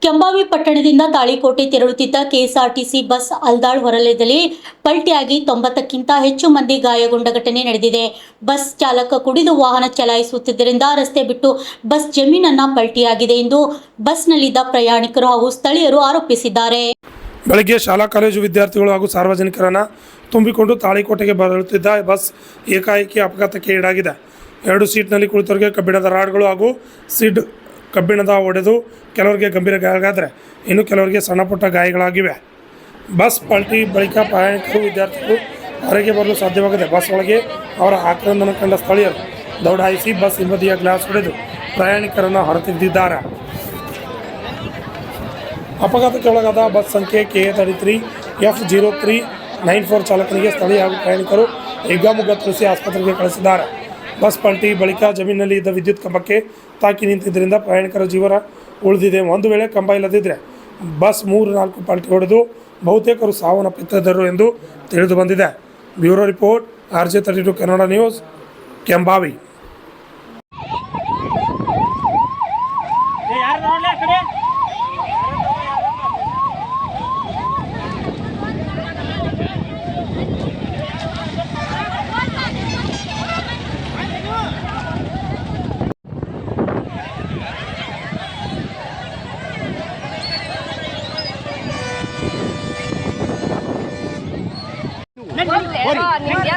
ಕೆಂಬಾವಿ ಪಟ್ಟಣದಿಂದ ತಾಳಿಕೋಟೆ ತೆರಳುತ್ತಿದ್ದ KSRTC bus Aldal ಹೊರವಲಯದಲ್ಲಿ ಪಲ್ಟಿಯಾಗಿ 90ಕ್ಕಿಂತ ಹೆಚ್ಚು ಮಂದಿ ಗಾಯಗೊಂಡ ಘಟನೆ ನಡೆದಿದೆ. ಬಸ್ ಚಾಲಕ ಕುಡಿದು ವಾಹನ ಚಲಾಯಿಸುತ್ತಿದ್ದರಿಂದ ರಸ್ತೆ ಬಿಟ್ಟು ಬಸ್ ಜಮೀನನ್ನ ಪಲ್ಟಿಯಾಗಿದೆ ಎಂದು ಬಸ್ನಲ್ಲಿದ್ದ ಪ್ರಯಾಣಿಕರು ಹಾಗೂ ಸ್ಥಳೀಯರು ಆರೋಪಿಸಿದ್ದಾರೆ. ಬೆಳಗ್ಗೆ ಶಾಲಾ ಕಾಲೇಜು ವಿದ್ಯಾರ್ಥಿಗಳು ಹಾಗೂ ಸಾರ್ವಜನಿಕರನ್ನು ತುಂಬಿಕೊಂಡು ತಾಳಿಕೋಟೆಗೆ ಬರುತ್ತಿದ್ದ ಬಸ್ ಏಕಾಏಕಿ ಅಪಘಾತಕ್ಕೆ ಈಡಾಗಿದೆ. 2 ಸೀಟ್ನಲ್ಲಿ ಕುಳಿತವರಿಗೆ ಕಬ್ಬಿಣದ ರಾಡ್ಗಳು ಹಾಗೂ ಸೀಡ್ ಕಬ್ಬಿಣದ ಒಡೆದು ಕೆಲವರಿಗೆ ಗಂಭೀರ ಗಾಯಗಳಾದರೆ ಇನ್ನು ಕೆಲವರಿಗೆ ಸಣ್ಣಪುಟ್ಟ ಗಾಯಗಳಾಗಿವೆ. ಬಸ್ ಪಲ್ಟಿ ಬಳಿಕ ಪ್ರಯಾಣಿಕರು ವಿದ್ಯಾರ್ಥಿಗಳು ಹೊರಗೆ ಬರಲು ಸಾಧ್ಯವಾಗದೆ ಬಸ್ ಒಳಗೆ ಅವರ ಆಕ್ರಂದನ ಕಂಡ ಸ್ಥಳೀಯರು ದೌಡಾಯಿಸಿ ಬಸ್ ಹಿಂಬದಿಯ ಗ್ಲಾಸ್ ಹೊಡೆದು ಪ್ರಯಾಣಿಕರನ್ನು ಹೊರತೆಗೆದಿದ್ದಾರೆ. ಅಪಘಾತಕ್ಕೆ ಒಳಗಾದ ಬಸ್ ಸಂಖ್ಯೆ KA33 F0394 ಚಾಲಕನಿಗೆ ಸ್ಥಳೀಯ ಹಾಗೂ ಪ್ರಯಾಣಿಕರು ಹಿಗ್ಗಾಮುಗ್ಗಾ ತಿಳಿಸಿ ಆಸ್ಪತ್ರೆಗೆ ಕಳಿಸಿದ್ದಾರೆ. ಬಸ್ ಪಲ್ಟಿ ಬಳಿಕ ಜಮೀನಿನಲ್ಲಿ ಇದ್ದ ವಿದ್ಯುತ್ ಕಂಬಕ್ಕೆ ತಾಕಿ ನಿಂತಿದ್ದರಿಂದ ಪ್ರಯಾಣಿಕರ ಜೀವನ ಉಳಿದಿದೆ. ಒಂದು ವೇಳೆ ಕಂಬ ಇಲ್ಲದಿದ್ದರೆ ಬಸ್ 3-4 ಪಲ್ಟಿ ಹೊಡೆದು ಬಹುತೇಕರು ಸಾವನ್ನಪ್ಪಿದ್ದರು ಎಂದು ತಿಳಿದು ಬಂದಿದೆ. Bureau report RJ32 Kannada news, Kembhavi. ನಿಮ್ಗೆ